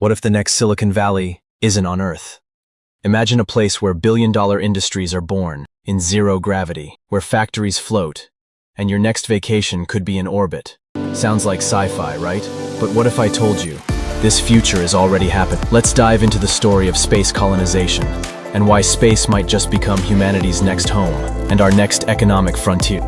What if the next Silicon Valley isn't on Earth? Imagine a place where billion-dollar industries are born, in zero gravity, where factories float, and your next vacation could be in orbit. Sounds like sci-fi, right? But what if I told you, this future is already happening? Let's dive into the story of space colonization, and why space might just become humanity's next home, and our next economic frontier.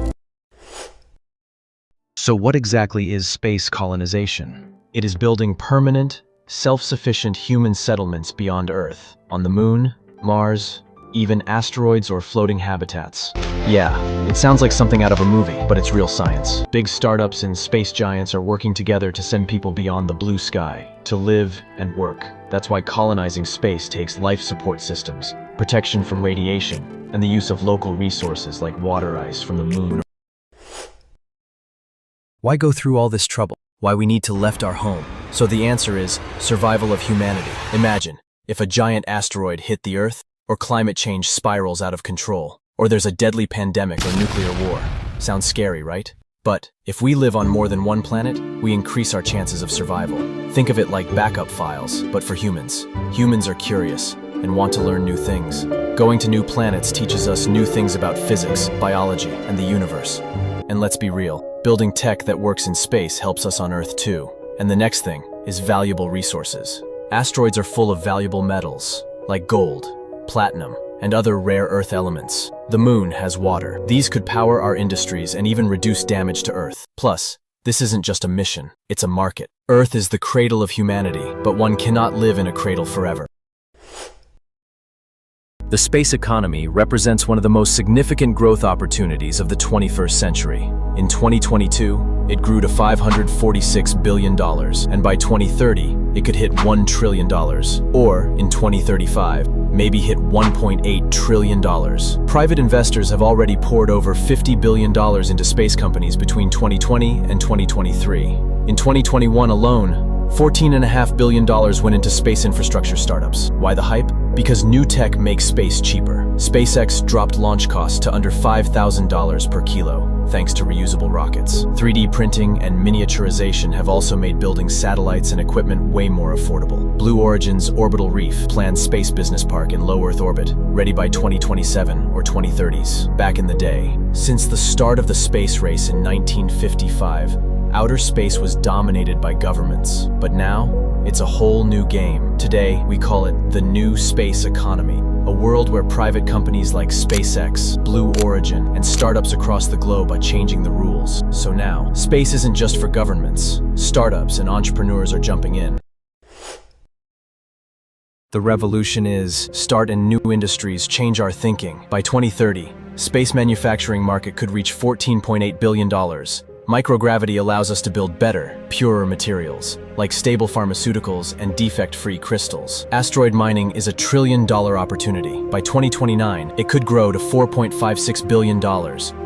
So what exactly is space colonization? It is building permanent, self-sufficient human settlements beyond Earth, on the Moon, Mars, even asteroids or floating habitats. Yeah, it sounds like something out of a movie, but it's real science. Big startups and space giants are working together to send people beyond the blue sky, to live and work. That's why colonizing space takes life support systems, protection from radiation, and the use of local resources like water ice from the Moon. Why go through all this trouble? Why we need to left our home? So the answer is survival of humanity. Imagine if a giant asteroid hit the Earth, or climate change spirals out of control, or there's a deadly pandemic or nuclear war. Sounds scary, right? But if we live on more than one planet, we increase our chances of survival. Think of it like backup files, but for humans. Humans are curious and want to learn new things. Going to new planets teaches us new things about physics, biology, and the universe. And let's be real, building tech that works in space helps us on Earth too. And the next thing is valuable resources. Asteroids are full of valuable metals, like gold, platinum, and other rare Earth elements. The Moon has water. These could power our industries and even reduce damage to Earth. Plus, this isn't just a mission, it's a market. Earth is the cradle of humanity, but one cannot live in a cradle forever. The space economy represents one of the most significant growth opportunities of the 21st century. In 2022, it grew to $546 billion, and by 2030, it could hit $1 trillion. Or, in 2035, maybe hit $1.8 trillion. Private investors have already poured over $50 billion into space companies between 2020 and 2023. In 2021 alone, $14.5 billion went into space infrastructure startups. Why the hype? Because new tech makes space cheaper. SpaceX dropped launch costs to under $5,000 per kilo, thanks to reusable rockets. 3D printing and miniaturization have also made building satellites and equipment way more affordable. Blue Origin's Orbital Reef planned space business park in low Earth orbit, ready by 2027 or 2030s. Back in the day, since the start of the space race in 1955, outer space was dominated by governments, but now, it's a whole new game. Today, we call it the new space economy, a world where private companies like SpaceX, Blue Origin, and startups across the globe are changing the rules. So now, space isn't just for governments. Startups and entrepreneurs are jumping in. The revolution is start in new industries, change our thinking. By 2030, space manufacturing market could reach $14.8 billion. Microgravity allows us to build better, purer materials, like stable pharmaceuticals and defect-free crystals. Asteroid mining is a $1 trillion opportunity. By 2029, it could grow to $4.56 billion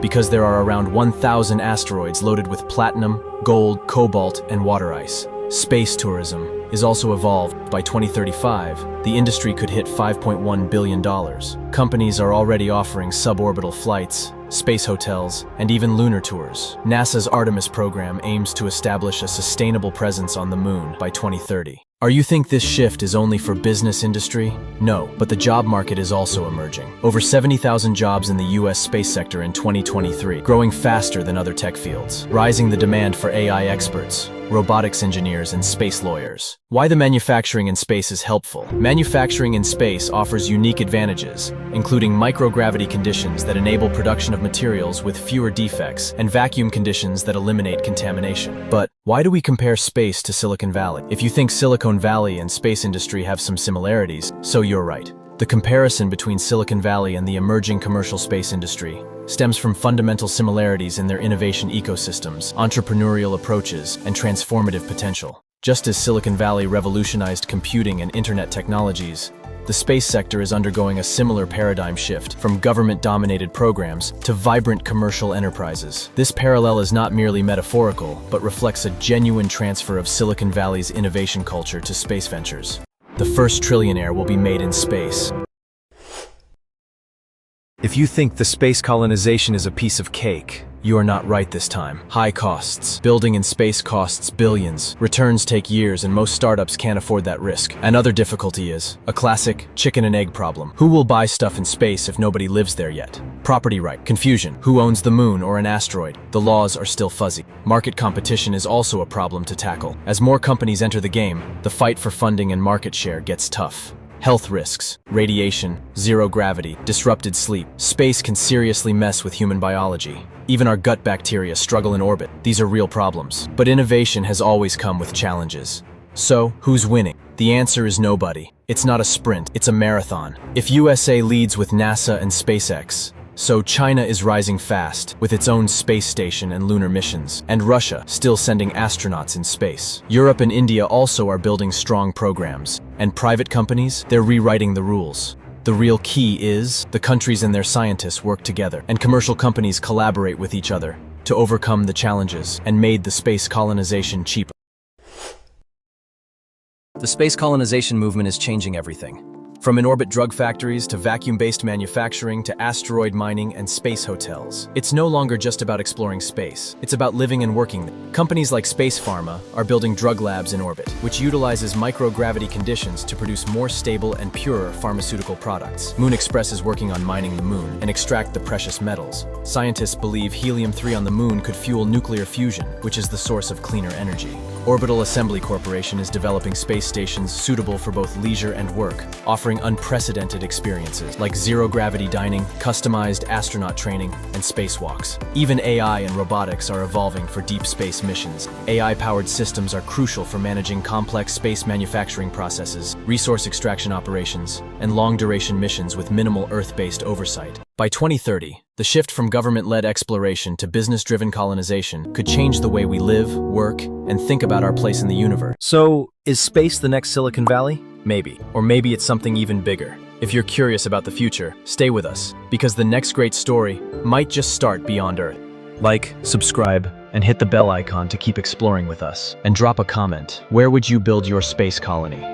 because there are around 1,000 asteroids loaded with platinum, gold, cobalt, and water ice. Space tourism is also evolved. By 2035, the industry could hit $5.1 billion. Companies are already offering suborbital flights, space hotels, and even lunar tours. NASA's Artemis program aims to establish a sustainable presence on the Moon by 2030. You think this shift is only for business industry? No, but the job market is also emerging. Over 70,000 jobs in the US space sector in 2023, growing faster than other tech fields, rising the demand for AI experts, robotics engineers, and space lawyers. Why the manufacturing in space is helpful? Manufacturing in space offers unique advantages, including microgravity conditions that enable production of materials with fewer defects and vacuum conditions that eliminate contamination. But why do we compare space to Silicon Valley? If you think Silicon Valley and space industry have some similarities, so you're right. The comparison between Silicon Valley and the emerging commercial space industry stems from fundamental similarities in their innovation ecosystems, entrepreneurial approaches, and transformative potential. Just as Silicon Valley revolutionized computing and internet technologies, the space sector is undergoing a similar paradigm shift from government-dominated programs to vibrant commercial enterprises. This parallel is not merely metaphorical, but reflects a genuine transfer of Silicon Valley's innovation culture to space ventures. The first trillionaire will be made in space. If you think the space colonization is a piece of cake, You are not right this time. High costs. Building in space costs billions. Returns take years and most startups can't afford that risk. Another difficulty is a classic chicken and egg problem. Who will buy stuff in space if nobody lives there yet? Property right. Confusion. Who owns the moon or an asteroid? The laws are still fuzzy. Market competition is also a problem to tackle. As more companies enter the game, the fight for funding and market share gets tough. Health risks, radiation, zero gravity, disrupted sleep. Space can seriously mess with human biology. Even our gut bacteria struggle in orbit. These are real problems. But innovation has always come with challenges. So, who's winning? The answer is nobody. It's not a sprint, it's a marathon. If USA leads with NASA and SpaceX, so China is rising fast, with its own space station and lunar missions, and Russia still sending astronauts in space. Europe and India also are building strong programs, and private companies, they're rewriting the rules. The real key is the countries and their scientists work together, and commercial companies collaborate with each other to overcome the challenges and made the space colonization cheaper. The space colonization movement is changing everything. From in-orbit drug factories to vacuum-based manufacturing to asteroid mining and space hotels. It's no longer just about exploring space. It's about living and working there. Companies like Space Pharma are building drug labs in orbit, which utilizes microgravity conditions to produce more stable and purer pharmaceutical products. Moon Express is working on mining the moon and extract the precious metals. Scientists believe helium-3 on the moon could fuel nuclear fusion, which is the source of cleaner energy. Orbital Assembly Corporation is developing space stations suitable for both leisure and work, offering unprecedented experiences like zero-gravity dining, customized astronaut training, and spacewalks. Even AI and robotics are evolving for deep space missions. AI-powered systems are crucial for managing complex space manufacturing processes, resource extraction operations, and long-duration missions with minimal Earth-based oversight. By 2030, the shift from government-led exploration to business-driven colonization could change the way we live, work, and think about our place in the universe. So, is space the next Silicon Valley? Maybe. Or maybe it's something even bigger. If you're curious about the future, stay with us, because the next great story might just start beyond Earth. Like, subscribe, and hit the bell icon to keep exploring with us. And drop a comment. Where would you build your space colony?